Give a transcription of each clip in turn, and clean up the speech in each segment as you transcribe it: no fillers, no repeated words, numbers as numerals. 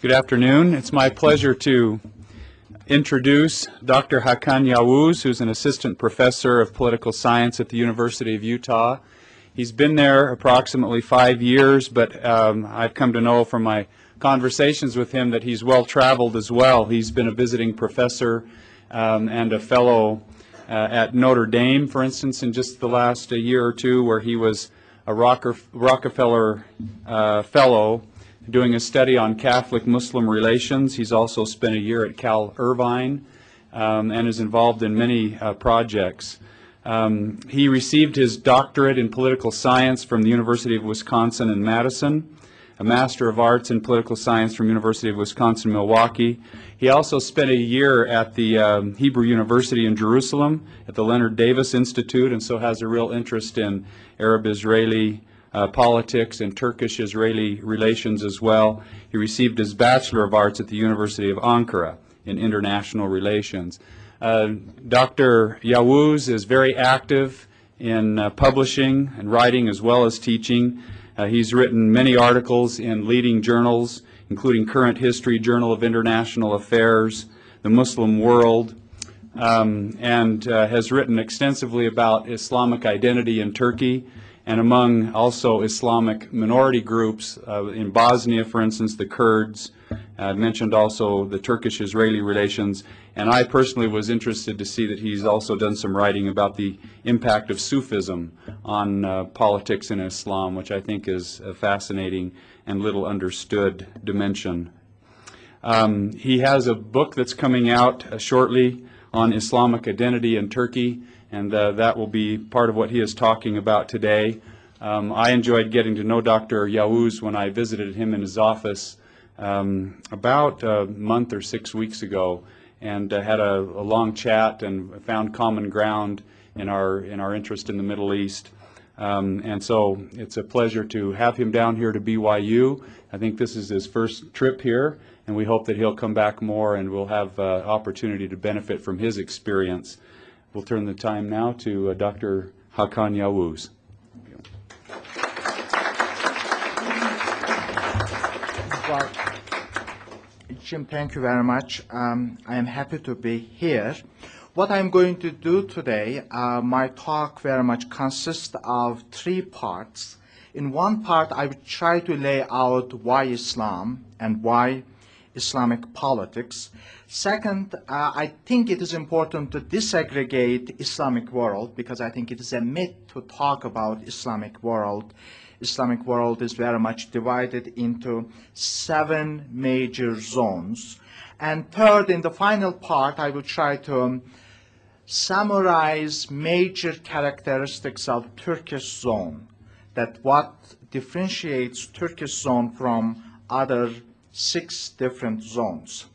Good afternoon. It's my pleasure to introduce Dr. Hakan Yavuz, who's an assistant professor of political science at the University of Utah. He's been there approximately 5 years, but I've come to know from my conversations with him that he's well-traveled as well. He's been a visiting professor and a fellow at Notre Dame, for instance, in just the last year or two, where he was a Rockefeller fellow doing a study on Catholic-Muslim relations. He's also spent a year at Cal Irvine and is involved in many projects. He received his doctorate in political science from the University of Wisconsin in Madison, a Master of Arts in Political Science from University of Wisconsin-Milwaukee. He also spent a year at the Hebrew University in Jerusalem at the Leonard Davis Institute, and so has a real interest in Arab-Israeli politics and Turkish-Israeli relations as well. He received his Bachelor of Arts at the University of Ankara in International Relations. Dr. Yavuz is very active in publishing and writing as well as teaching. He's written many articles in leading journals, including Current History, Journal of International Affairs, The Muslim World, and has written extensively about Islamic identity in Turkey and among also Islamic minority groups in Bosnia, for instance, the Kurds. Mentioned also the Turkish-Israeli relations, and I personally was interested to see that he's also done some writing about the impact of Sufism on politics in Islam, which I think is a fascinating and little understood dimension. He has a book that's coming out shortly on Islamic identity in Turkey, and that will be part of what he is talking about today. I enjoyed getting to know Dr. Yavuz when I visited him in his office about a month or 6 weeks ago, and had a long chat and found common ground in our interest in the Middle East. And so it's a pleasure to have him down here to BYU. I think this is his first trip here, and we hope that he'll come back more and we'll have opportunity to benefit from his experience. We'll turn the time now to Dr. Hakan Yavuz. Well, Jim, thank you very much. I am happy to be here. What I'm going to do today, my talk very much consists of 3 parts. In one part, I will try to lay out why Islam and why Islamic politics. Second, I think it is important to disaggregate Islamic world, because I think it is a myth to talk about Islamic world. Islamic world is very much divided into 7 major zones. And third, in the final part, I will try to summarize major characteristics of Turkish zone, that what differentiates Turkish zone from other 6 different zones.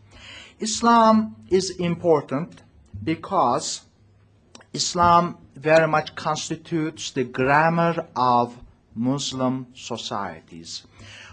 Islam is important because Islam very much constitutes the grammar of Muslim societies.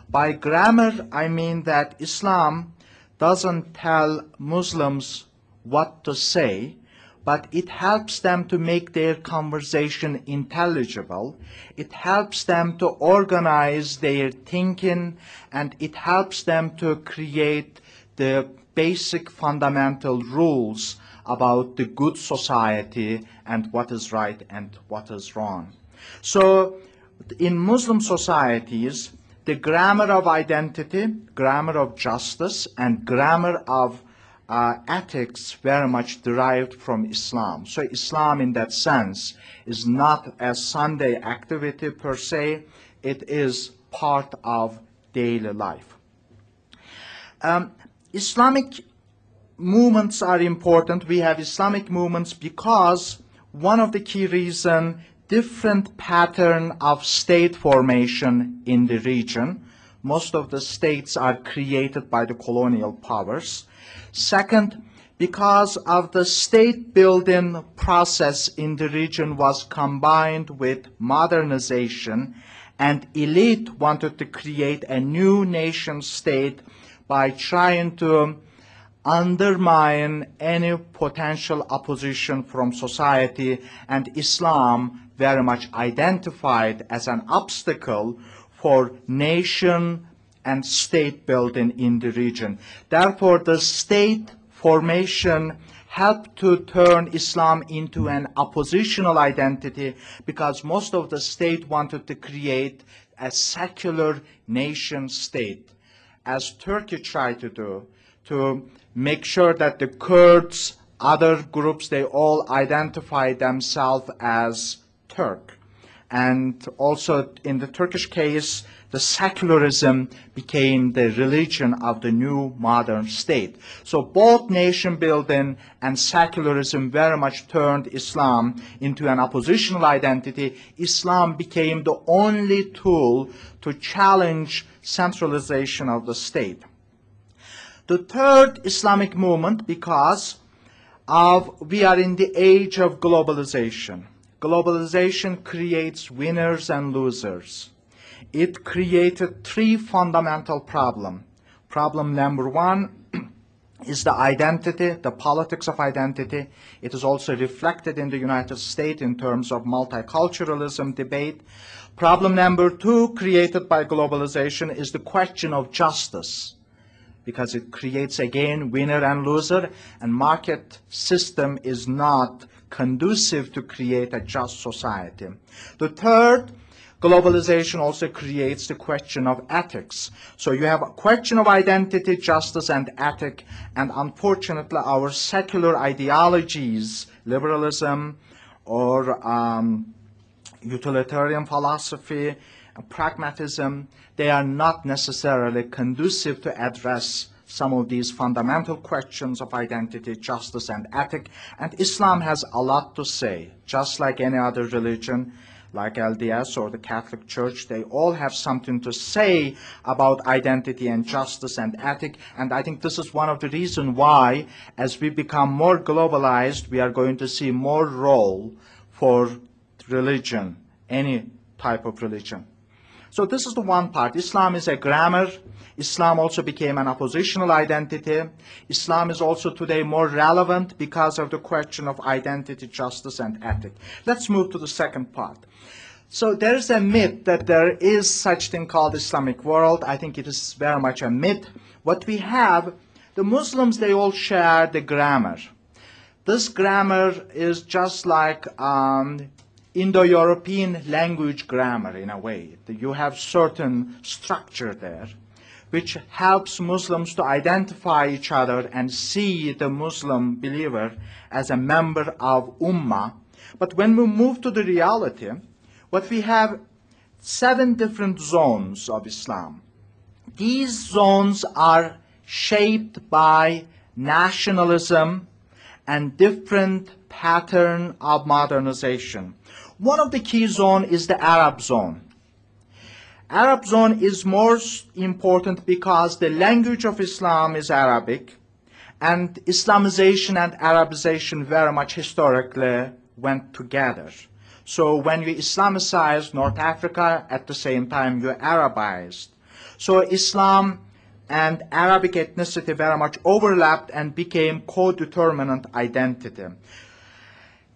By grammar, I mean that Islam doesn't tell Muslims what to say, but it helps them to make their conversation intelligible. It helps them to organize their thinking, and it helps them to create the basic fundamental rules about the good society and what is right and what is wrong. So in Muslim societies, the grammar of identity, grammar of justice, and grammar of ethics very much derived from Islam. So Islam in that sense is not a Sunday activity per se, it is part of daily life. Islamic movements are important. We have Islamic movements because one of the key reasons, different pattern of state formation in the region. Most of the states are created by the colonial powers. Second, because of the state building process in the region was combined with modernization, and elite wanted to create a new nation state by trying to undermine any potential opposition from society, and Islam very much identified as an obstacle for nation and state building in the region. Therefore, the state formation helped to turn Islam into an oppositional identity, because most of the state wanted to create a secular nation state, as Turkey tried to do, to make sure that the Kurds, other groups, they all identify themselves as Turk. And also in the Turkish case, the secularism became the religion of the new modern state. So both nation building and secularism very much turned Islam into an oppositional identity. Islam became the only tool to challenge centralization of the state. The third Islamic movement, because we are in the age of globalization. Globalization creates winners and losers. It created three fundamental problems. Problem number one is the identity, the politics of identity. It is also reflected in the United States in terms of multiculturalism debate. Problem number two, created by globalization, is the question of justice, because it creates again winner and loser, and market system is not conducive to create a just society. The third, globalization also creates the question of ethics. So you have a question of identity, justice, and ethic, and unfortunately our secular ideologies, liberalism or utilitarian philosophy, pragmatism, they are not necessarily conducive to address some of these fundamental questions of identity, justice, and ethic. And Islam has a lot to say, just like any other religion, like LDS or the Catholic Church. They all have something to say about identity and justice and ethic. And I think this is one of the reasons why, as we become more globalized, we are going to see more role for religion, any type of religion. So this is the one part. Islam is a grammar. Islam also became an oppositional identity. Islam is also today more relevant because of the question of identity, justice, and ethic. Let's move to the second part. So there is a myth that there is such thing called Islamic world. I think it is very much a myth. What we have, the Muslims, they all share the grammar. This grammar is just like Indo-European language grammar in a way. You have certain structure there, which helps Muslims to identify each other and see the Muslim believer as a member of Ummah. But when we move to the reality, what we have 7 different zones of Islam. These zones are shaped by nationalism and different pattern of modernization. One of the key zones is the Arab zone. Arab zone is more important because the language of Islam is Arabic, and Islamization and Arabization very much historically went together. So when you Islamicize North Africa, at the same time you Arabized. So Islam and Arabic ethnicity very much overlapped and became co-determinant identity.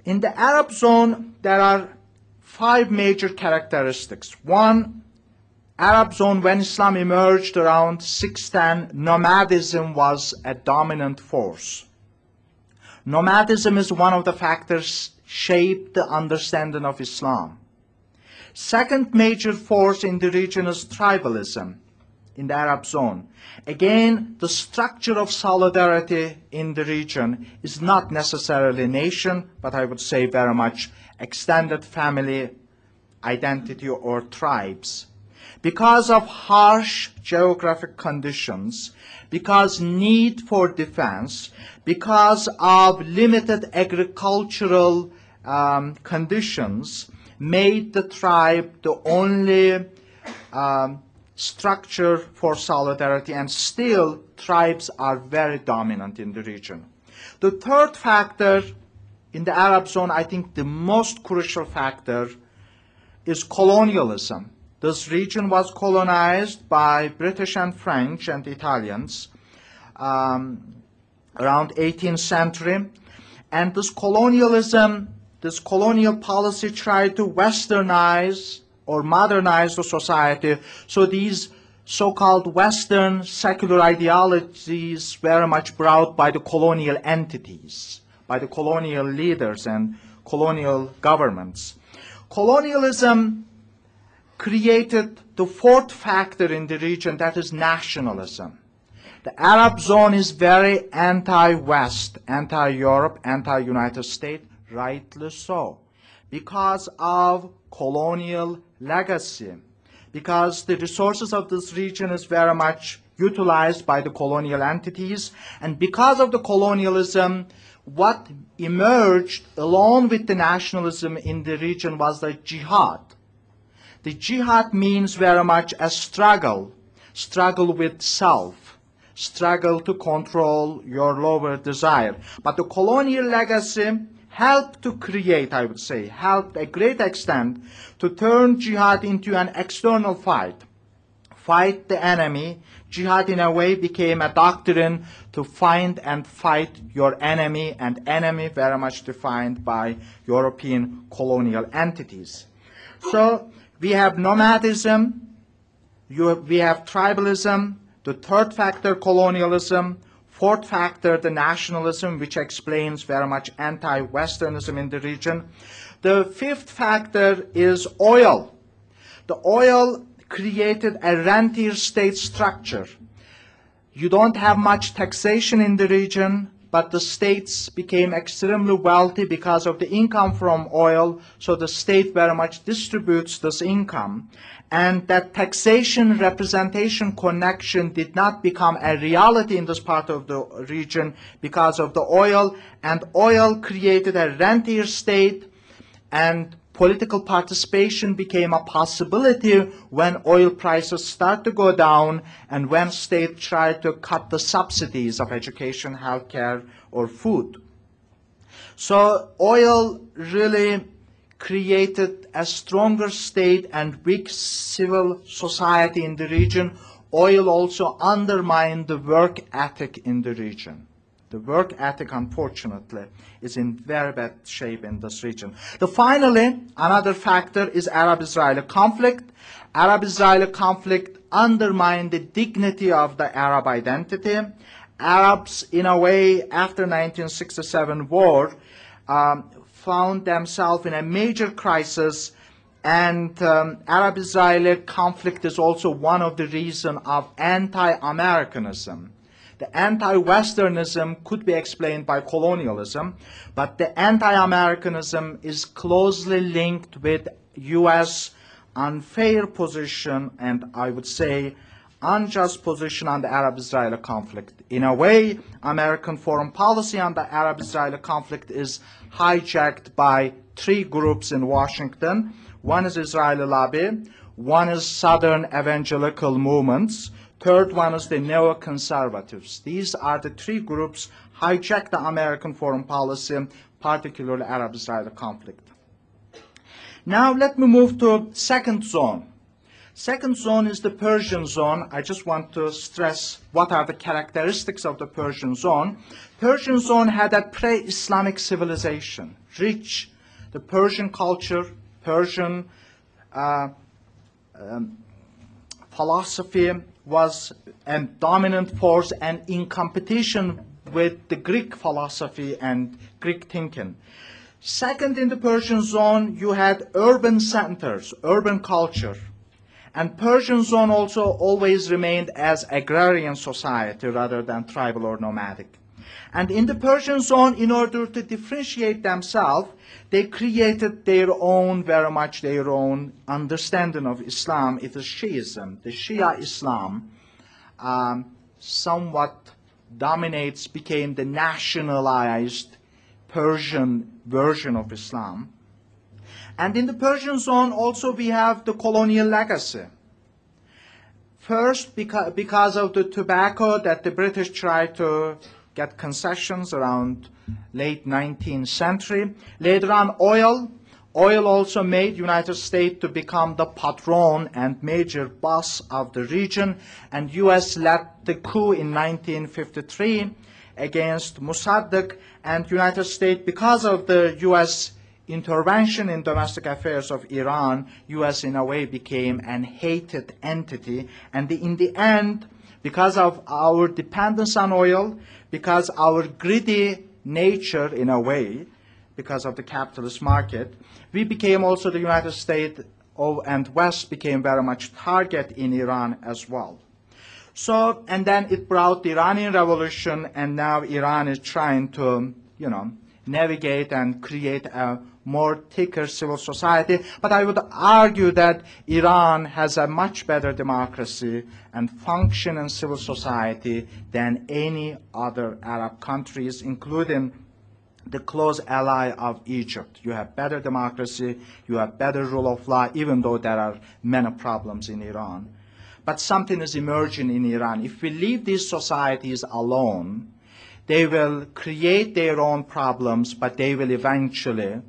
In the Arab zone, there are 5 major characteristics. One, Arab zone, when Islam emerged around 610, nomadism was a dominant force. Nomadism is one of the factors shaped the understanding of Islam. Second major force in the region is tribalism in the Arab zone. Again, the structure of solidarity in the region is not necessarily nation, but I would say very much extended family identity or tribes. Because of harsh geographic conditions, because need for defense, because of limited agricultural conditions, made the tribe the only structure for solidarity, and still tribes are very dominant in the region. The third factor in the Arab zone, I think the most crucial factor, is colonialism. This region was colonized by British and French and Italians around 18th century, and this colonialism, this colonial policy tried to westernize or modernize the society. So these so-called Western secular ideologies very much brought by the colonial entities, by the colonial leaders and colonial governments. Colonialism created the fourth factor in the region, that is nationalism. The Arab zone is very anti-West, anti-Europe, anti-United States, rightly so, because of colonial legacy, because the resources of this region is very much utilized by the colonial entities, and because of the colonialism, what emerged along with the nationalism in the region was the jihad. The jihad means very much a struggle with self, struggle to control your lower desire. But the colonial legacy helped to create, I would say, helped a great extent to turn jihad into an external fight. Fight the enemy. Jihad in a way became a doctrine to find and fight your enemy, and enemy very much defined by European colonial entities. So we have nomadism, we have tribalism, the third factor colonialism, fourth factor the nationalism, which explains very much anti-Westernism in the region. The fifth factor is oil. The oil created a rentier state structure. You don't have much taxation in the region, but the states became extremely wealthy because of the income from oil, so the state very much distributes this income. And that taxation representation connection did not become a reality in this part of the region because of the oil, and oil created a rentier state, and political participation became a possibility when oil prices start to go down and when states try to cut the subsidies of education, healthcare, or food. So oil really created a stronger state and weak civil society in the region. Oil also undermined the work ethic in the region. The work ethic, unfortunately, is in very bad shape in this region. Finally, another factor is Arab-Israeli conflict. Arab-Israeli conflict undermined the dignity of the Arab identity. Arabs, in a way, after 1967 war, found themselves in a major crisis, and Arab-Israeli conflict is also one of the reasons of anti-Americanism. The anti-Westernism could be explained by colonialism, but the anti-Americanism is closely linked with U.S. unfair position and, I would say, unjust position on the Arab-Israeli conflict. In a way, American foreign policy on the Arab-Israeli conflict is hijacked by three groups in Washington. One is Israeli lobby, one is Southern evangelical movements, third one is the neoconservatives. These are the three groups hijack the American foreign policy, particularly Arab-Israeli conflict. Now let me move to second zone. Second zone is the Persian zone. I just want to stress what are the characteristics of the Persian zone. Persian zone had a pre-Islamic civilization, rich. The Persian culture, Persian philosophy was a dominant force and in competition with the Greek philosophy and Greek thinking. Second, in the Persian zone, you had urban centers, urban culture. And Persian zone also always remained as agrarian society rather than tribal or nomadic. And in the Persian zone, in order to differentiate themselves, they created their own, very much their own understanding of Islam. It is Shiism. The Shia Islam somewhat dominates, became the nationalized Persian version of Islam. And in the Persian zone also we have the colonial legacy. First, because of the tobacco that the British tried to get concessions around late 19th century. Later on, oil. Oil also made United States to become the patron and major boss of the region, and U.S. led the coup in 1953 against Mossadegh, and United States, because of the U.S. intervention in domestic affairs of Iran, U.S. in a way became an hated entity, and in the end, because of our dependence on oil, because our greedy nature in a way, because of the capitalist market, we became also the United States and West became very much target in Iran as well. So, and then it brought the Iranian Revolution, and now Iran is trying to, navigate and create a more thicker civil society. But I would argue that Iran has a much better democracy and functioning civil society than any other Arab countries, including the close ally of Egypt. You have better democracy, you have better rule of law, even though there are many problems in Iran. But something is emerging in Iran. If we leave these societies alone, they will create their own problems, but they will eventually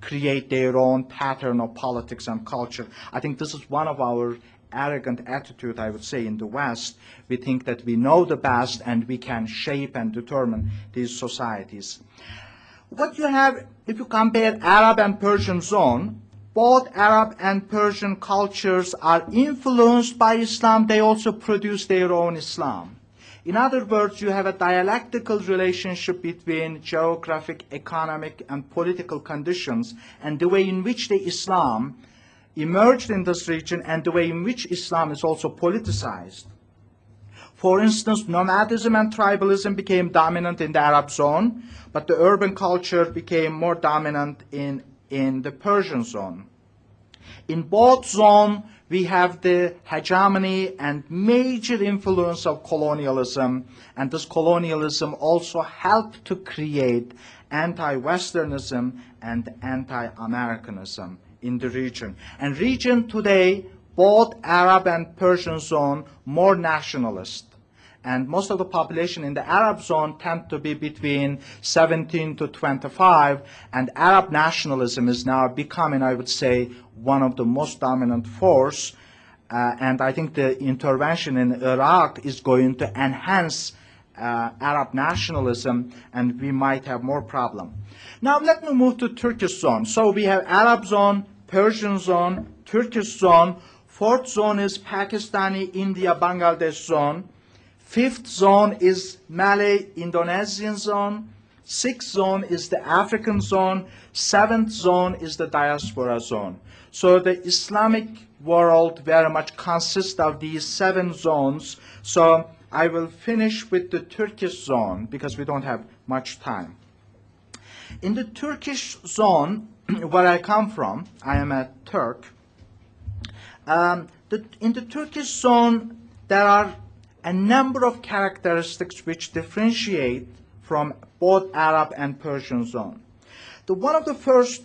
create their own pattern of politics and culture. I think this is one of our arrogant attitude, I would say, in the West. We think that we know the best and we can shape and determine these societies. What you have, if you compare Arab and Persian zone, both Arab and Persian cultures are influenced by Islam. They also produce their own Islam. In other words, you have a dialectical relationship between geographic, economic, and political conditions and the way in which the Islam emerged in this region and the way in which Islam is also politicized. For instance, nomadism and tribalism became dominant in the Arab zone, but the urban culture became more dominant in the Persian zone. In both zones, we have the hegemony and major influence of colonialism, and this colonialism also helped to create anti-Westernism and anti-Americanism in the region. And region today, both Arab and Persian zone, more nationalist. And most of the population in the Arab zone tend to be between 17 to 25, and Arab nationalism is now becoming, I would say, one of the most dominant force. And I think the intervention in Iraq is going to enhance Arab nationalism, and we might have more problem. Now let me move to Turkish zone. So we have Arab zone, Persian zone, Turkish zone. Fourth zone is Pakistani, India, Bangladesh zone. Fifth zone is Malay, Indonesian zone. Sixth zone is the African zone. Seventh zone is the diaspora zone. So the Islamic world very much consists of these 7 zones. So I will finish with the Turkish zone because we don't have much time. In the Turkish zone, where I come from, I am a Turk. In the Turkish zone, there are a number of characteristics which differentiate from both Arab and Persian zone. One of the first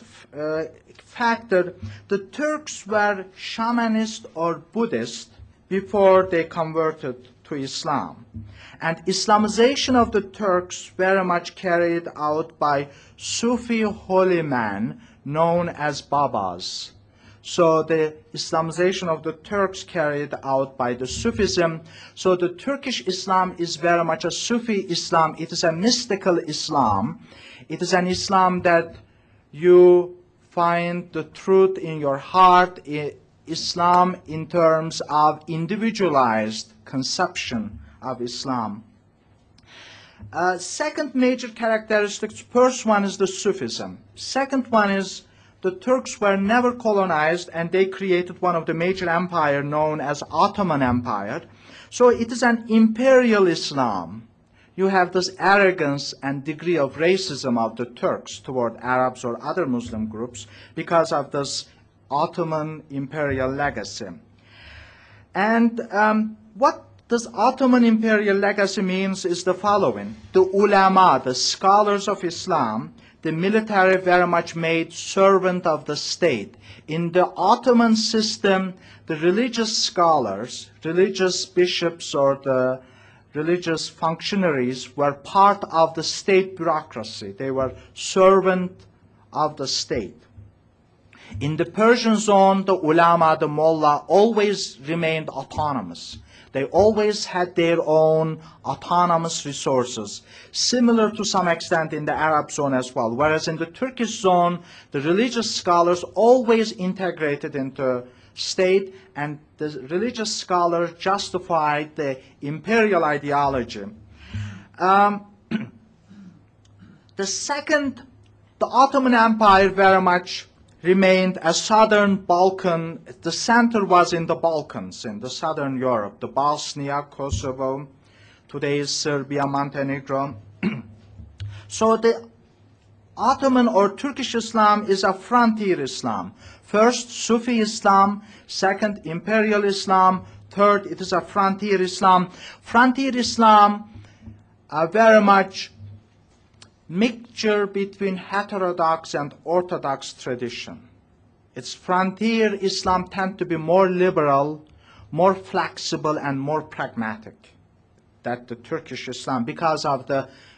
factor, the Turks were shamanist or Buddhist before they converted to Islam. And Islamization of the Turks very much carried out by Sufi holy men known as Babas. So the Islamization of the Turks carried out by the Sufism. So the Turkish Islam is very much a Sufi Islam. It is a mystical Islam. It is an Islam that you find the truth in your heart. Islam in terms of individualized conception of Islam. Second major characteristic, first one is the Sufism. Second one is the Turks were never colonized, and they created one of the major empires known as Ottoman Empire. So it is an imperial Islam. You have this arrogance and degree of racism of the Turks toward Arabs or other Muslim groups because of this Ottoman imperial legacy. And what this Ottoman imperial legacy means is the following. The ulama, the scholars of Islam, the military very much made servant of the state. In the Ottoman system, the religious scholars, religious bishops or the religious functionaries were part of the state bureaucracy. They were servant of the state. In the Persian zone, the ulama, the mullah, always remained autonomous. They always had their own autonomous resources, similar to some extent in the Arab zone as well. Whereas in the Turkish zone, the religious scholars always integrated into state, and the religious scholar justified the imperial ideology. The Ottoman Empire very much remained a southern Balkan. The center was in the Balkans, in the southern Europe, the Bosnia, Kosovo, today's Serbia, Montenegro. So the Ottoman or Turkish Islam is a frontier Islam. First, Sufi Islam. Second, Imperial Islam. Third, it is a frontier Islam. Frontier Islam very much mixture between heterodox and orthodox tradition. Its frontier Islam tend to be more liberal, more flexible, and more pragmatic than the Turkish Islam. Because of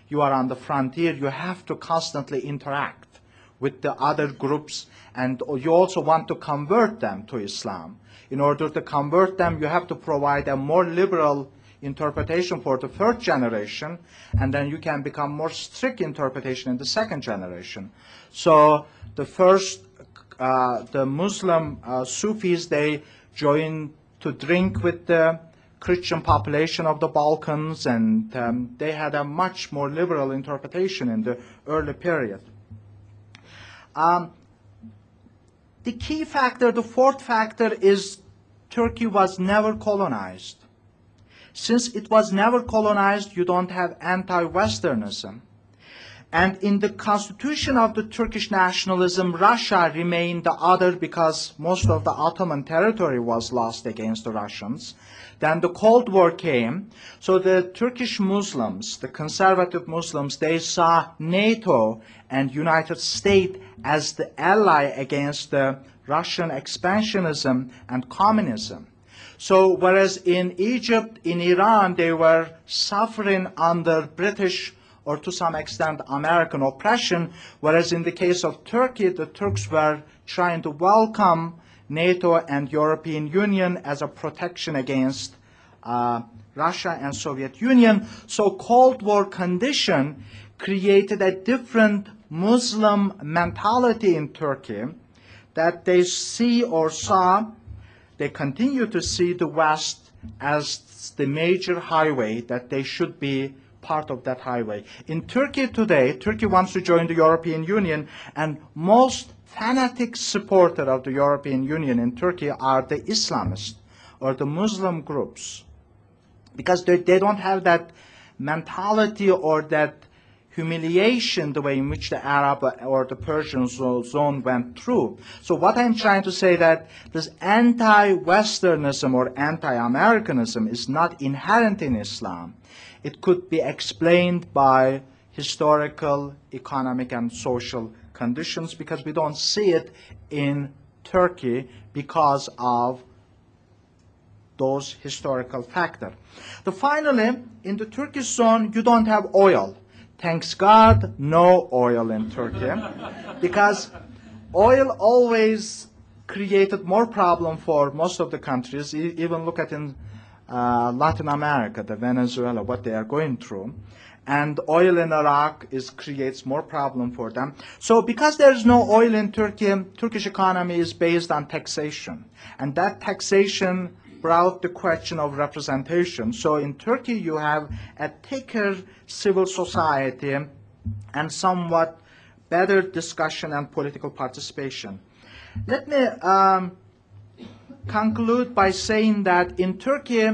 you are on the frontier, you have to constantly interact with the other groups, and you also want to convert them to Islam. In order to convert them, you have to provide a more liberal interpretation for the third generation, and then you can become more strict interpretation in the second generation. So the first, the Muslim Sufis, they joined to drink with the Christian population of the Balkans, and they had a much more liberal interpretation in the early period. The key factor, the fourth factor, is Turkey was never colonized. Since it was never colonized, you don't have anti-Westernism. And in the constitution of the Turkish nationalism, Russia remained the other because most of the Ottoman territory was lost against the Russians. Then the Cold War came, so the Turkish Muslims, the conservative Muslims, they saw NATO and United States as the ally against the Russian expansionism and communism. So whereas in Egypt, in Iran, they were suffering under British or to some extent American oppression, whereas in the case of Turkey, the Turks were trying to welcome NATO and European Union as a protection against Russia and Soviet Union. So Cold War condition created a different Muslim mentality in Turkey that they see or saw. They continue to see the West as the major highway, that they should be part of that highway. In Turkey today, Turkey wants to join the European Union, and most fanatic supporters of the European Union in Turkey are the Islamists or the Muslim groups, because they don't have that mentality or that humiliation the way in which the Arab or the Persian zone went through. So what I'm trying to say that this anti-Westernism or anti-Americanism is not inherent in Islam. It could be explained by historical, economic, and social conditions, because we don't see it in Turkey because of those historical factors. Finally, in the Turkish zone, you don't have oil. Thanks God, no oil in Turkey, because oil always created more problem for most of the countries. Even look at in Latin America, the Venezuela, what they are going through. And oil in Iraq creates more problem for them. So because there is no oil in Turkey, Turkish economy is based on taxation. And that taxation brought the question of representation. So in Turkey you have a thicker civil society and somewhat better discussion and political participation. Let me conclude by saying that in Turkey,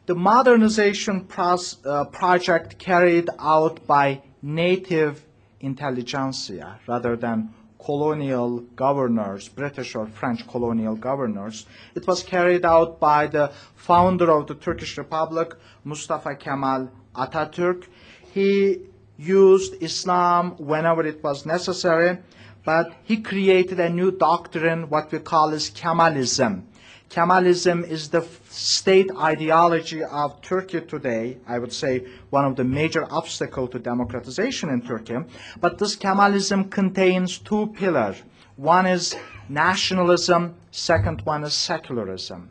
the modernization project carried out by native intelligentsia rather than colonial governors, British or French colonial governors. It was carried out by the founder of the Turkish Republic, Mustafa Kemal Atatürk. He used Islam whenever it was necessary, but he created a new doctrine, what we call as Kemalism. Kemalism is the state ideology of Turkey today. I would say one of the major obstacles to democratization in Turkey. But this Kemalism contains two pillars. One is nationalism, second one is secularism.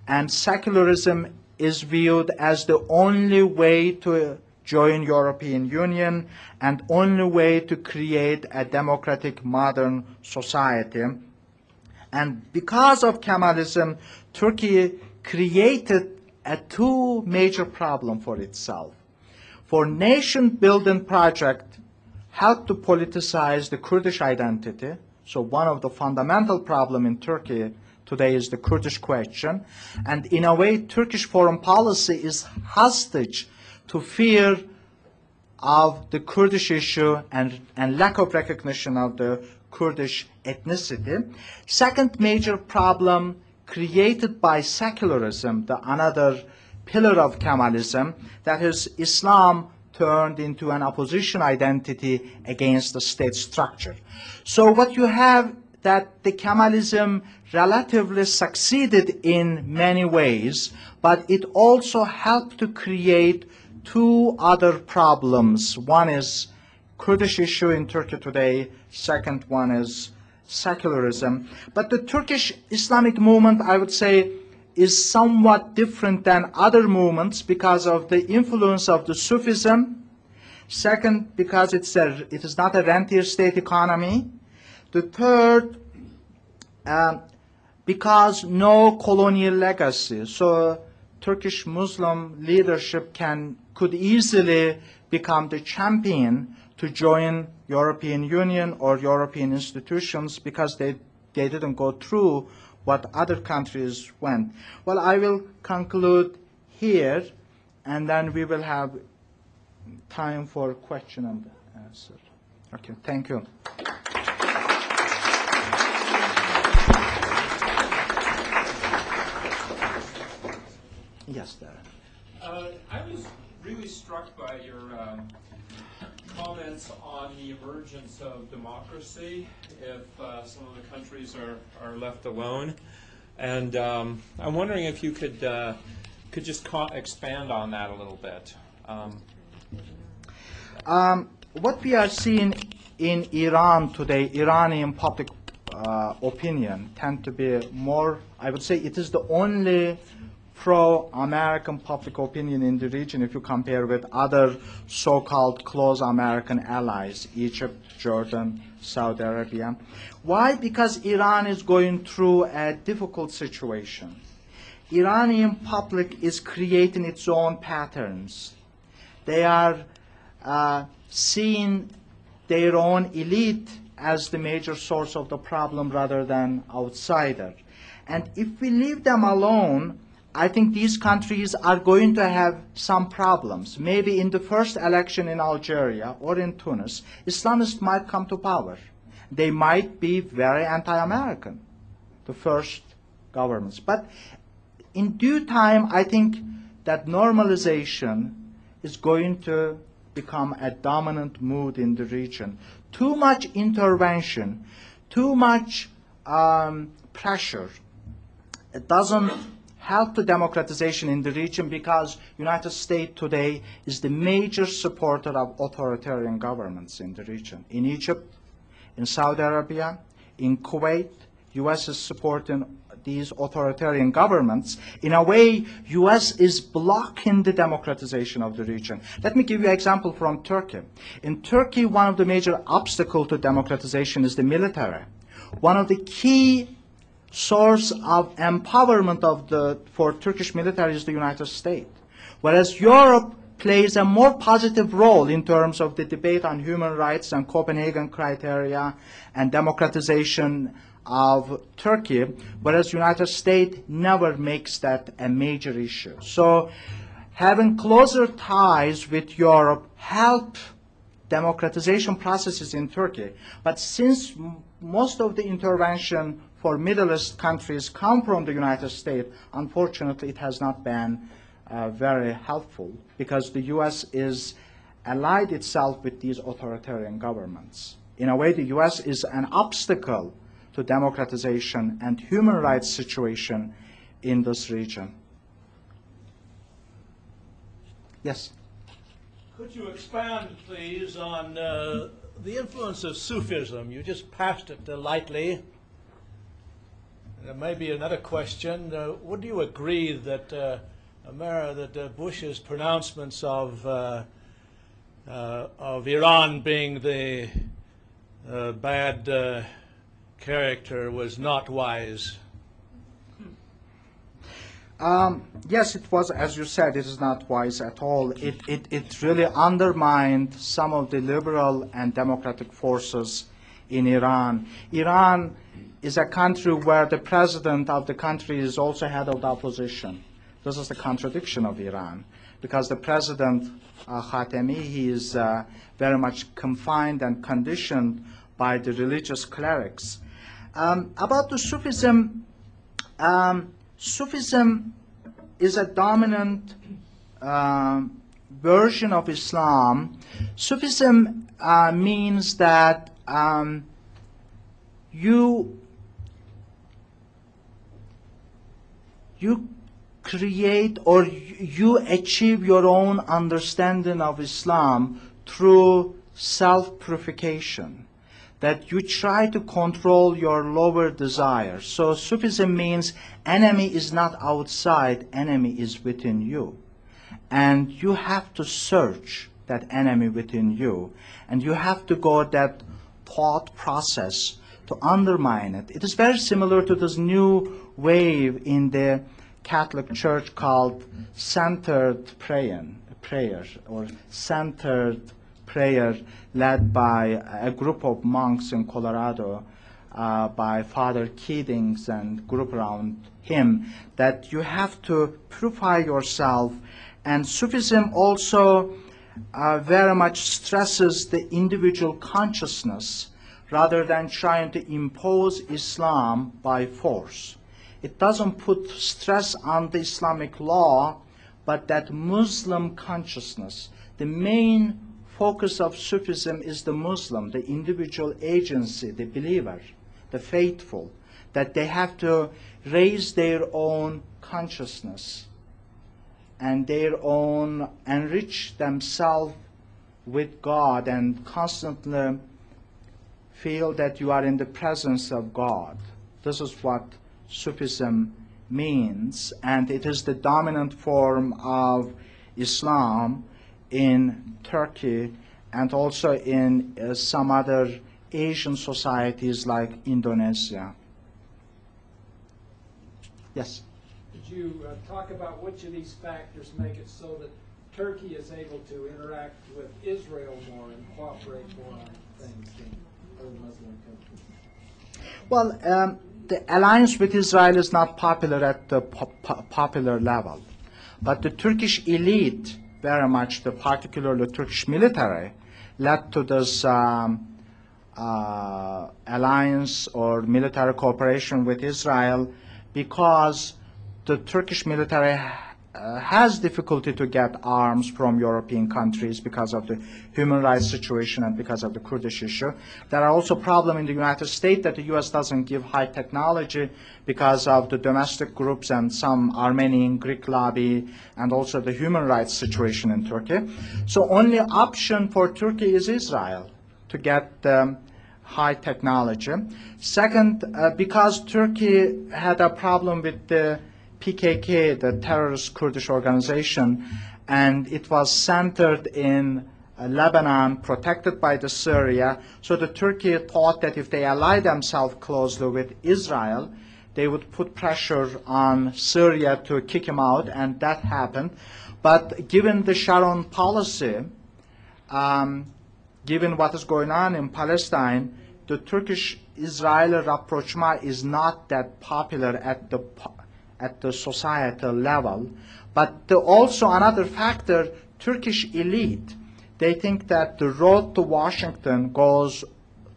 And secularism is viewed as the only way to join European Union and only way to create a democratic modern society. And because of Kemalism, Turkey created a two major problem for itself. For nation-building project helped to politicize the Kurdish identity. So one of the fundamental problem in Turkey today is the Kurdish question. And in a way, Turkish foreign policy is hostage to fear of the Kurdish issue and lack of recognition of the Kurdish ethnicity. Second major problem created by secularism, the another pillar of Kemalism, that is Islam turned into an opposition identity against the state structure. So what you have that the Kemalism relatively succeeded in many ways, but it also helped to create two other problems. One is Kurdish issue in Turkey today. Second one is secularism. But the Turkish Islamic movement, I would say, is somewhat different than other movements because of the influence of the Sufism. Second, because it is not a rentier state economy. The third, because no colonial legacy. So Turkish Muslim leadership could easily become the champion to join European Union or European institutions because they didn't go through what other countries went. Well, I will conclude here, and then we will have time for question and answer. Okay, thank you. Yes, Darren. I was really struck by your comments on the emergence of democracy if some of the countries are left alone. And I'm wondering if you could just expand on that a little bit. What we are seeing in Iran today, Iranian public opinion tend to be more, I would say it is the only pro-American public opinion in the region if you compare with other so-called close American allies, Egypt, Jordan, Saudi Arabia. Why? Because Iran is going through a difficult situation. Iranian public is creating its own patterns. They are seeing their own elite as the major source of the problem rather than outsider. And if we leave them alone, I think these countries are going to have some problems. Maybe in the first election in Algeria or in Tunis, Islamists might come to power. They might be very anti-American, the first governments. But in due time, I think that normalization is going to become a dominant mood in the region. Too much intervention, too much pressure, it doesn't help the democratization in the region because United States today is the major supporter of authoritarian governments in the region. In Egypt, in Saudi Arabia, in Kuwait, U.S. is supporting these authoritarian governments. In a way, U.S. is blocking the democratization of the region. Let me give you an example from Turkey. In Turkey, one of the major obstacles to democratization is the military. One of the key source of empowerment for Turkish military is the United States. Whereas Europe plays a more positive role in terms of the debate on human rights and Copenhagen criteria and democratization of Turkey, whereas United States never makes that a major issue. So having closer ties with Europe help democratization processes in Turkey. But since most of the intervention for Middle East countries come from the United States, unfortunately it has not been very helpful because the U.S. is allied itself with these authoritarian governments. In a way, the U.S. is an obstacle to democratization and human rights situation in this region. Yes? Could you expand, please, on the influence of Sufism? You just passed it lightly. There may be another question. Would you agree that Bush's pronouncements of Iran being the bad character was not wise. Yes, it was, as you said, it is not wise at all. It really undermined some of the liberal and democratic forces in Iran. Iran is a country where the president of the country is also head of the opposition. This is the contradiction of Iran, because the president, Khatami, he is very much confined and conditioned by the religious clerics. About the Sufism, Sufism is a dominant version of Islam. Sufism means that you create or you achieve your own understanding of Islam through self-purification, that you try to control your lower desires. So Sufism means enemy is not outside, enemy is within you. And you have to search that enemy within you. And you have to go that thought process to undermine it. It is very similar to this new wave in the Catholic Church called centered prayer or centered prayer, led by a group of monks in Colorado, by Father Keatings and group around him, that you have to purify yourself. And Sufism also very much stresses the individual consciousness rather than trying to impose Islam by force. It doesn't put stress on the Islamic law, but that Muslim consciousness. The main focus of Sufism is the Muslim, the individual agency, the believer, the faithful, that they have to raise their own consciousness and their own, enrich themselves with God and constantly feel that you are in the presence of God. This is what Sufism means, and it is the dominant form of Islam in Turkey and also in some other Asian societies like Indonesia. Yes? Could you talk about which of these factors make it so that Turkey is able to interact with Israel more and cooperate more on things than other Muslim countries? Well, the alliance with Israel is not popular at the popular level, but the Turkish elite, very much the particularly Turkish military, led to this alliance or military cooperation with Israel, because the Turkish military has difficulty to get arms from European countries because of the human rights situation and because of the Kurdish issue. There are also problems in the United States that the U.S. doesn't give high technology because of the domestic groups and some Armenian Greek lobby and also the human rights situation in Turkey. So only option for Turkey is Israel to get high technology. Second, because Turkey had a problem with the PKK, the terrorist Kurdish organization, and it was centered in Lebanon, protected by the Syria. So the Turkey thought that if they ally themselves closely with Israel, they would put pressure on Syria to kick him out, and that happened. But given the Sharon policy, given what is going on in Palestine, the Turkish-Israeli rapprochement is not that popular at the societal level. But also another factor, Turkish elite, they think that the road to Washington goes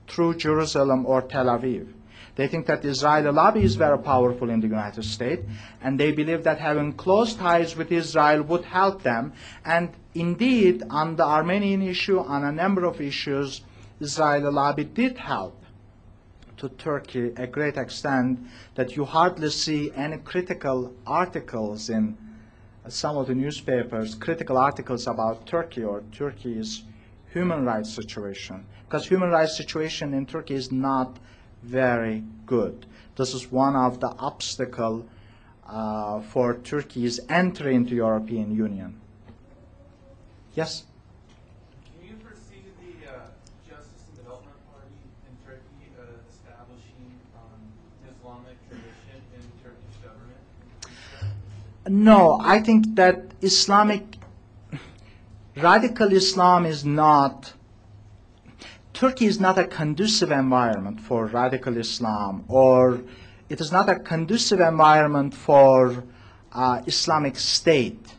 through Jerusalem or Tel Aviv. They think that the Israeli lobby is very powerful in the United States, and they believe that having close ties with Israel would help them. And indeed, on the Armenian issue, on a number of issues, Israeli lobby did help to Turkey a great extent, that you hardly see any critical articles in some of the newspapers, critical articles about Turkey or Turkey's human rights situation, because human rights situation in Turkey is not very good. This is one of the obstacles for Turkey's entry into European Union. Yes? Can you foresee the Justice and Development Party in Turkey establishing Islamic tradition in Turkish government? No, I think that radical Islam is not, Turkey is not a conducive environment for radical Islam, or it is not a conducive environment for Islamic State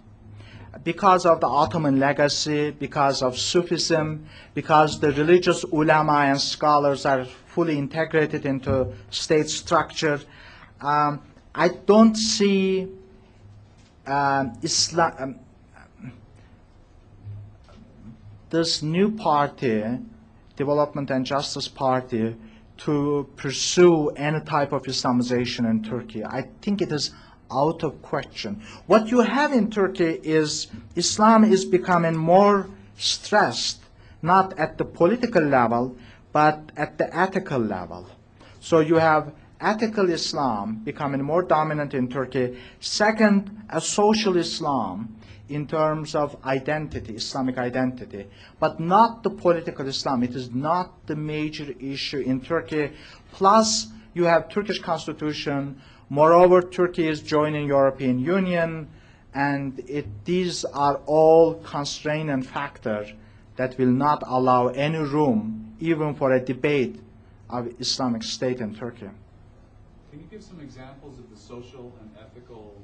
because of the Ottoman legacy, because of Sufism, because the religious ulama and scholars are fully integrated into state structure. I don't see this new party, Development and Justice Party, to pursue any type of Islamization in Turkey. I think it is out of question. What you have in Turkey is Islam is becoming more stressed, not at the political level, but at the ethical level. So you have ethical Islam becoming more dominant in Turkey. Second, a social Islam in terms of identity, Islamic identity, but not the political Islam. It is not the major issue in Turkey. Plus, you have Turkish constitution. Moreover, Turkey is joining European Union, and these are all constraining factors that will not allow any room even for a debate of Islamic State in Turkey. Can you give some examples of the social and ethical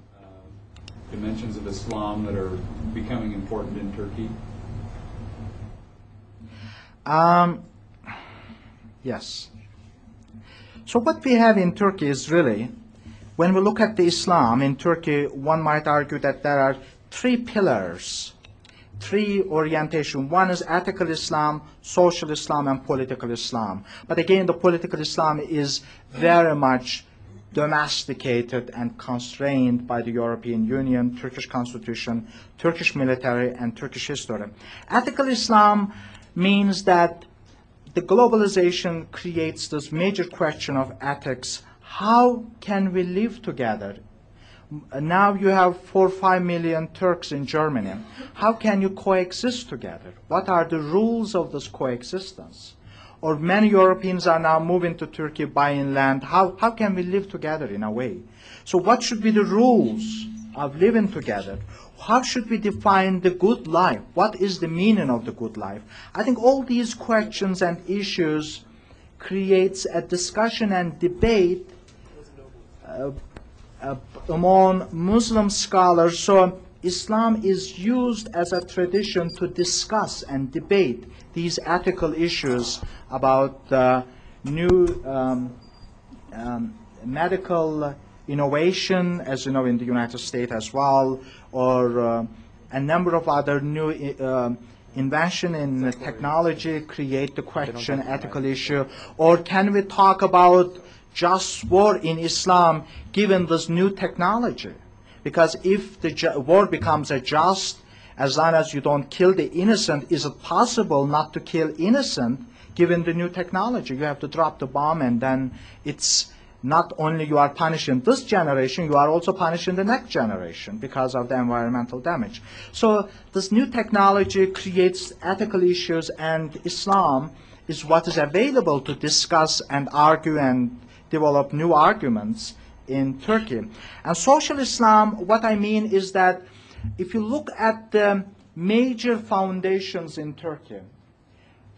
dimensions of Islam that are becoming important in Turkey? Yes. So what we have in Turkey is really, when we look at the Islam in Turkey, one might argue that there are three pillars, three orientation. One is ethical Islam, social Islam, and political Islam. But again, the political Islam is very much domesticated and constrained by the European Union, Turkish constitution, Turkish military, and Turkish history. Ethical Islam means that the globalization creates this major question of ethics. How can we live together? Now you have 4 or 5 million Turks in Germany. How can you coexist together? What are the rules of this coexistence? Or many Europeans are now moving to Turkey, buying land. How can we live together in a way? So what should be the rules of living together? How should we define the good life? What is the meaning of the good life? I think all these questions and issues creates a discussion and debate among Muslim scholars. So Islam is used as a tradition to discuss and debate these ethical issues about new medical innovation, as you know, in the United States as well, or a number of other new invention in technology create the question, ethical issue. Or can we talk about just war in Islam given this new technology? Because if the war becomes a just, as long as you don't kill the innocent, is it possible not to kill innocent given the new technology? You have to drop the bomb, and then it's not only you are punishing this generation, you are also punishing the next generation because of the environmental damage. So this new technology creates ethical issues, and Islam is what is available to discuss and argue and develop new arguments in Turkey. And social Islam, what I mean is that if you look at the major foundations in Turkey,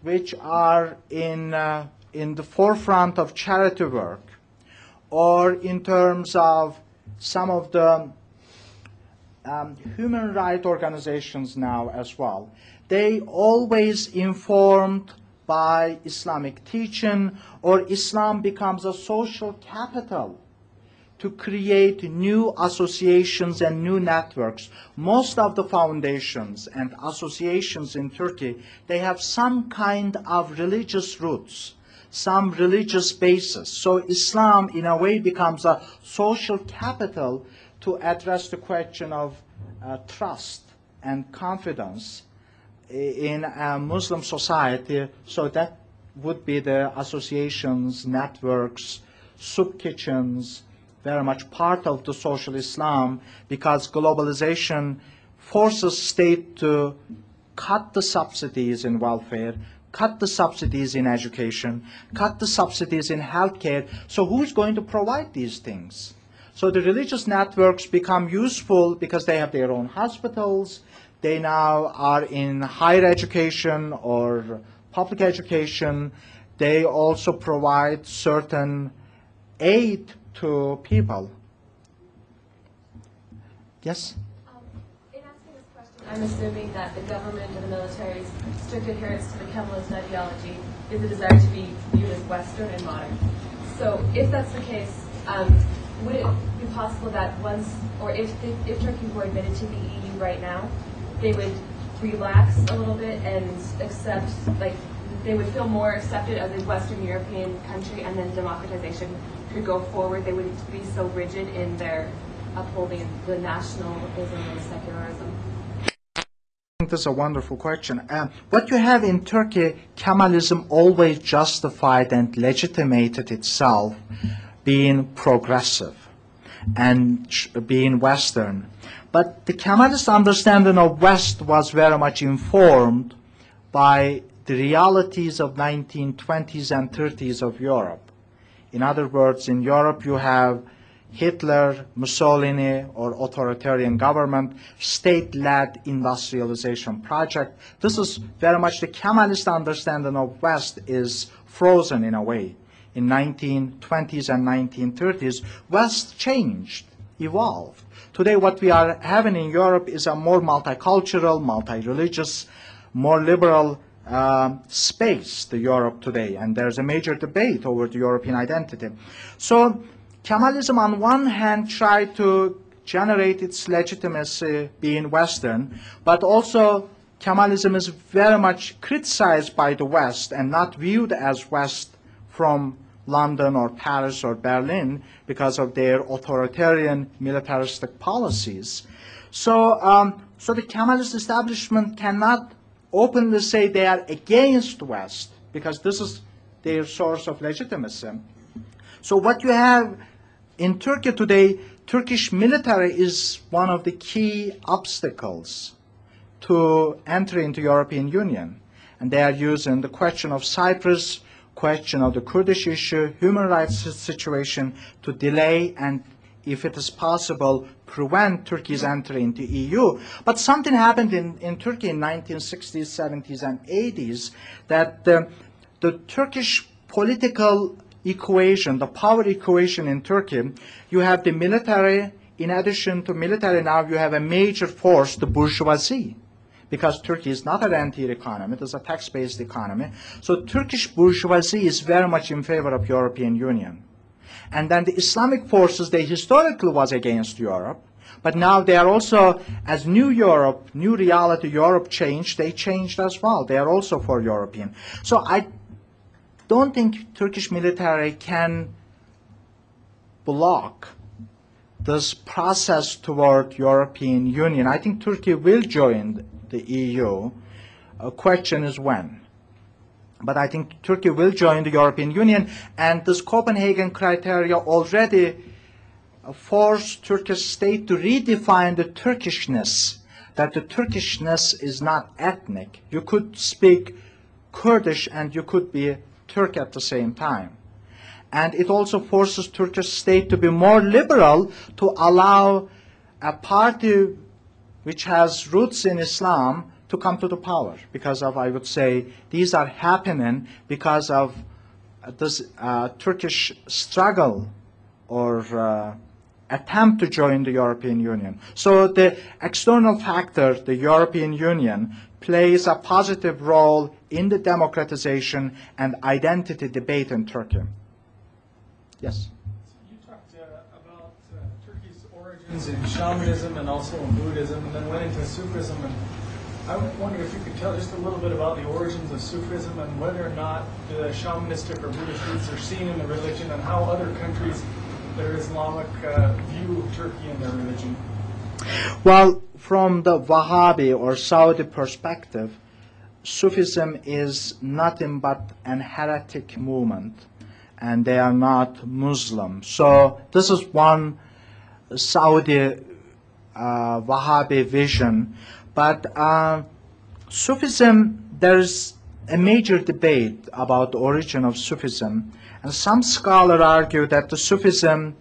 which are in the forefront of charity work, or in terms of some of the human rights organizations now as well, they always informed by Islamic teaching, or Islam becomes a social capital to create new associations and new networks. Most of the foundations and associations in Turkey, they have some kind of religious roots, some religious basis. So Islam, in a way, becomes a social capital to address the question of trust and confidence in a Muslim society. So that would be the associations, networks, soup kitchens, very much part of the social Islam because globalization forces state to cut the subsidies in welfare, cut the subsidies in education, cut the subsidies in healthcare. So who's going to provide these things? So the religious networks become useful because they have their own hospitals. They now are in higher education or public education. They also provide certain aid to people. Yes? In asking this question, I'm assuming that the government and the military's strict adherence to the Kemalist ideology is a desire to be viewed as Western and modern. So if that's the case, would it be possible that once, or if Turkey were admitted to the EU right now, they would relax a little bit and accept, like, they would feel more accepted as a Western European country, and then democratization could go forward? They wouldn't be so rigid in their upholding the nationalism and secularism. I think this is a wonderful question. What you have in Turkey, Kemalism always justified and legitimated itself being progressive and being Western. But the Kemalist understanding of West was very much informed by the realities of 1920s and 30s of Europe. In other words, in Europe you have Hitler, Mussolini, or authoritarian government, state-led industrialization project. This is very much the Kemalist understanding of West is frozen in a way. In 1920s and 1930s, West changed, evolved. Today what we are having in Europe is a more multicultural, multi-religious, more liberal space, the Europe today, and there's a major debate over the European identity. So Kemalism on one hand tried to generate its legitimacy being Western, but also Kemalism is very much criticized by the West and not viewed as West from London or Paris or Berlin because of their authoritarian militaristic policies. So, so the Kemalist establishment cannot openly say they are against West because this is their source of legitimacy. So what you have in Turkey today, Turkish military is one of the key obstacles to entry into European Union. And they are using the question of Cyprus, question of the Kurdish issue, human rights situation to delay and, if it is possible, prevent Turkey's entry into EU. But something happened in Turkey in 1960s, 70s, and 80s that the Turkish political equation, the power equation in Turkey, you have the military. In addition to military, now you have a major force, the bourgeoisie, because Turkey is not a rentier economy, it is a tax-based economy. So Turkish bourgeoisie is very much in favor of European Union. And then the Islamic forces, they historically was against Europe, but now they are also, as new Europe, new reality, Europe changed, they changed as well. They are also for European. So I don't think Turkish military can block this process toward European Union. I think Turkey will join the EU. The question is when. But I think Turkey will join the European Union, and this Copenhagen criteria already forced Turkish state to redefine the Turkishness, that the Turkishness is not ethnic. You could speak Kurdish and you could be Turk at the same time. And it also forces Turkish state to be more liberal, to allow a party which has roots in Islam to come to the power, because of, I would say, these are happening because of this Turkish struggle or attempt to join the European Union. So the external factor, the European Union, plays a positive role in the democratization and identity debate in Turkey. Yes? So you talked about Turkey's origins in shamanism and also in Buddhism, and then went into Sufism. And I wonder if you could tell just a little bit about the origins of Sufism and whether or not the shamanistic or Buddhist roots are seen in the religion, and how other countries that are Islamic view Turkey and their religion. Well, from the Wahhabi or Saudi perspective, Sufism is nothing but an heretic movement. and they are not Muslim. So this is one Saudi Wahhabi vision. But Sufism, there's a major debate about the origin of Sufism. And some scholars argue that the Sufism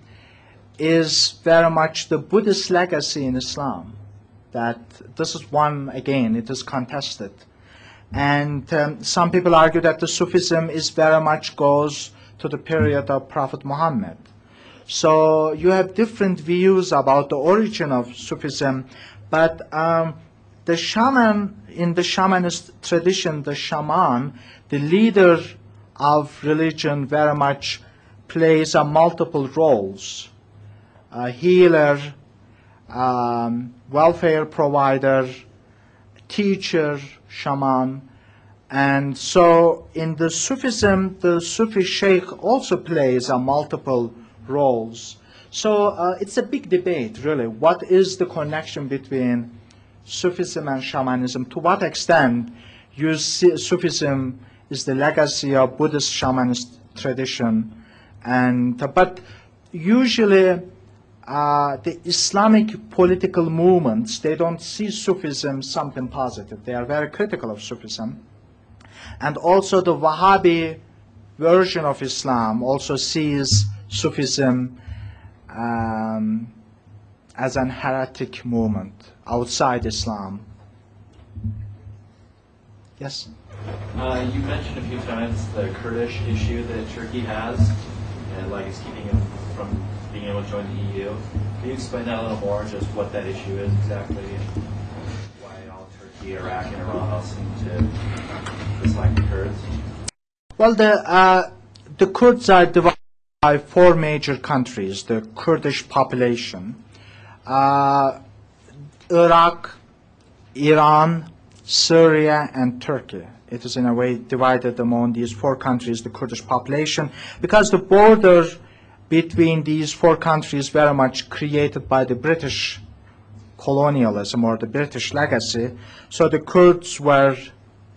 is very much the Buddhist legacy in Islam. That this is one, again, it is contested. And some people argue that the Sufism is very much goes to the period of Prophet Muhammad. So you have different views about the origin of Sufism, but the shaman, in the shamanist tradition, the shaman, the leader of religion, very much plays multiple roles. A healer, welfare provider, teacher, shaman. And so in the Sufism, the Sufi sheikh also plays multiple roles. So it's a big debate, really. What is the connection between Sufism and shamanism? To what extent you see Sufism is the legacy of Buddhist shamanist tradition? And but usually the Islamic political movements, they don't see Sufism something positive. They are very critical of Sufism. And also the Wahhabi version of Islam also sees Sufism as an heretic movement outside Islam. Yes? You mentioned a few times the Kurdish issue that Turkey has, and like it's keeping them from being able to join the EU. Can you explain that a little more, just what that issue is exactly, and why all Turkey, Iraq, and Iran all seem to dislike the Kurds? Well, the Kurds are divided by four major countries, the Kurdish population. Iraq, Iran, Syria, and Turkey. It is in a way divided among these four countries, the Kurdish population, because the border between these four countries very much created by the British colonialism or the British legacy. So the Kurds were,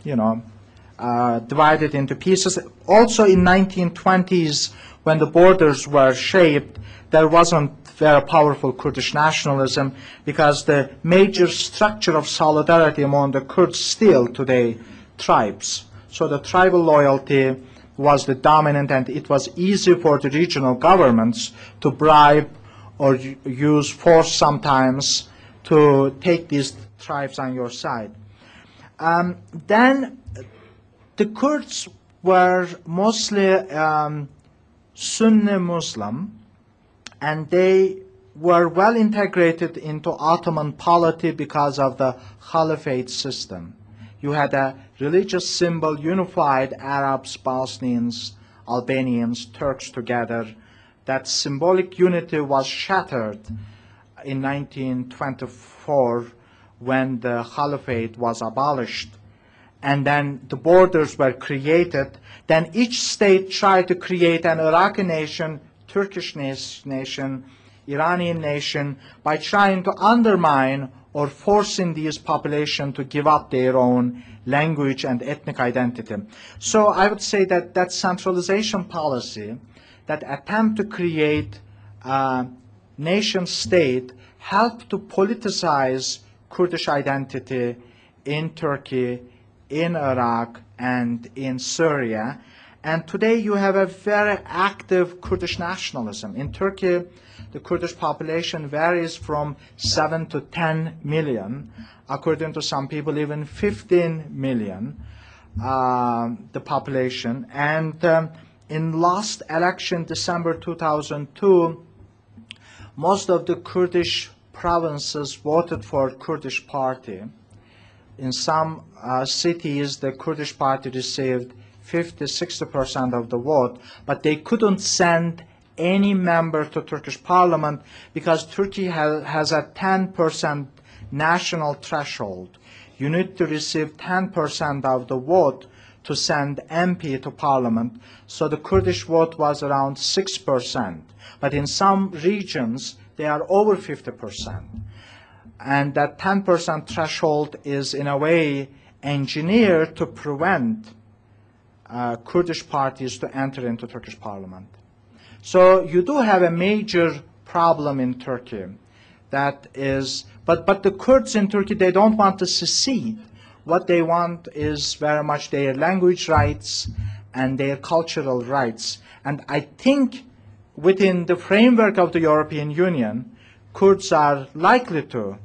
divided into pieces. Also in 1920s, when the borders were shaped, there wasn't very powerful Kurdish nationalism because the major structure of solidarity among the Kurds still today, tribes. So the tribal loyalty was the dominant, and it was easy for the regional governments to bribe or use force sometimes to take these tribes on your side. Then the Kurds were mostly Sunni Muslim, and they were well integrated into Ottoman polity because of the Caliphate system. You had a religious symbol, unified Arabs, Bosnians, Albanians, Turks together. That symbolic unity was shattered in 1924 when the Caliphate was abolished. And then the borders were created. Then each state tried to create an Iraqi nation, Turkish nation, Iranian nation, by trying to undermine or forcing these populations to give up their own language and ethnic identity. So I would say that that centralization policy, that attempt to create a nation state, helped to politicize Kurdish identity in Turkey, in Iraq, and in Syria. And today you have a very active Kurdish nationalism. In Turkey, the Kurdish population varies from 7 to 10 million. According to some people, even 15 million, the population. And in last election, December 2002, most of the Kurdish provinces voted for Kurdish party. In some cities, the Kurdish party received 50–60% of the vote, but they couldn't send any member to Turkish parliament because Turkey has a 10% national threshold. You need to receive 10% of the vote to send MP to parliament. So the Kurdish vote was around 6%. But in some regions, they are over 50%. And that 10% threshold is in a way engineered to prevent Kurdish parties to enter into Turkish parliament. So you do have a major problem in Turkey. That is, but the Kurds in Turkey, they don't want to secede. What they want is very much their language rights and their cultural rights. And I think within the framework of the European Union, Kurds are likely to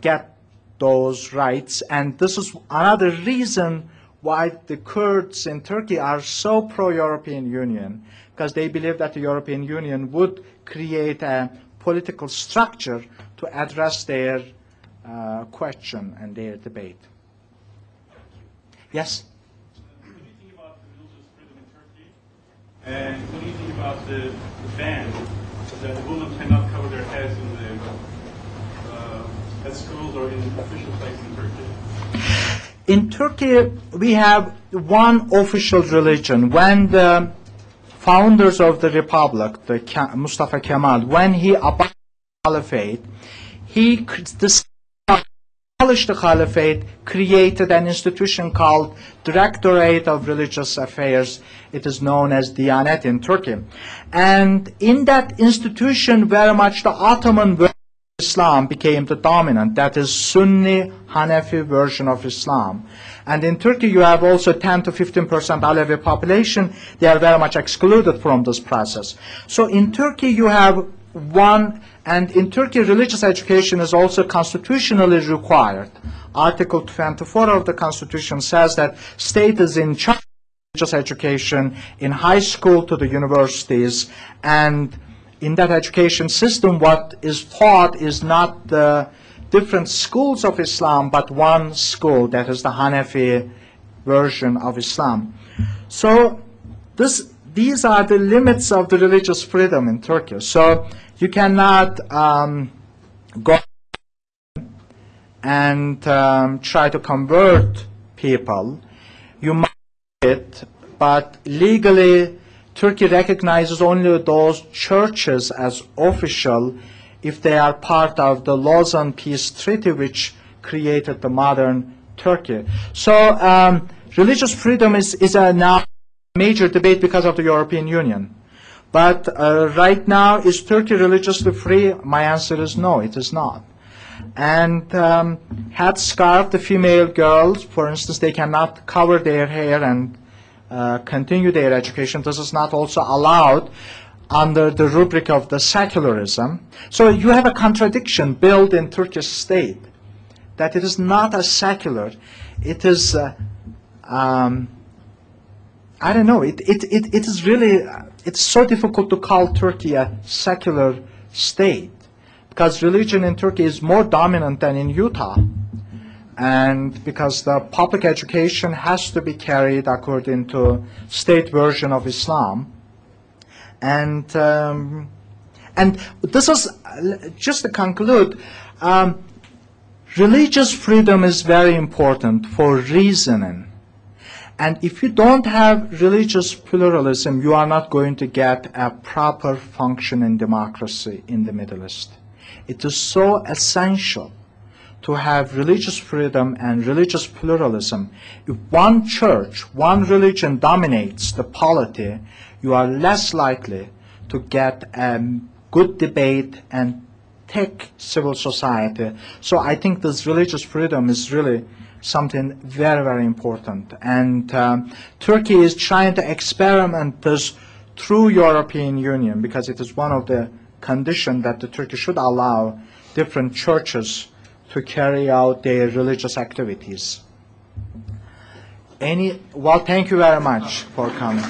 get those rights. And this is another reason why the Kurds in Turkey are so pro-European Union, because they believe that the European Union would create a political structure to address their question and their debate. Yes? What do you think about the religious freedom in Turkey? And what do you think about the ban that women cannot cover their heads in at schools or in official places in Turkey? In Turkey, we have one official religion. When the founders of the republic, Mustafa Kemal, when he abolished the caliphate, he abolished the caliphate, created an institution called Directorate of Religious Affairs. It is known as Diyanet in Turkey. And in that institution, very much the Ottoman version of Islam became the dominant, that is Sunni Hanefi version of Islam. And in Turkey, you have also 10 to 15% Alevi population. They are very much excluded from this process. So in Turkey, you have one, and in Turkey, religious education is also constitutionally required. Article 24 of the Constitution says that state is in charge of religious education in high school to the universities, and in that education system, what is taught is not the different schools of Islam, but one school, that is the Hanefi version of Islam. So these are the limits of the religious freedom in Turkey. So you cannot go and try to convert people. You might do it, but legally Turkey recognizes only those churches as official if they are part of the Lausanne Peace Treaty, which created the modern Turkey. So religious freedom is now a major debate because of the European Union. But right now, is Turkey religiously free? My answer is no, it is not. And headscarf, the female girls, for instance, they cannot cover their hair and continue their education. This is not also allowed under the rubric of the secularism. So you have a contradiction built in Turkish state, that it is not a secular, it is, I don't know, it is really, it's so difficult to call Turkey a secular state, because religion in Turkey is more dominant than in Utah, and because the public education has to be carried according to state version of Islam. And this is, just to conclude, religious freedom is very important for reasoning. And if you don't have religious pluralism, you are not going to get a proper functioning democracy in the Middle East. It is so essential to have religious freedom and religious pluralism. If one church, one religion dominates the polity, you are less likely to get a good debate and thick civil society. So I think this religious freedom is really something very, very important. And Turkey is trying to experiment this through European Union, because it is one of the conditions that the Turkey should allow different churches to carry out their religious activities. Well, thank you very much for coming.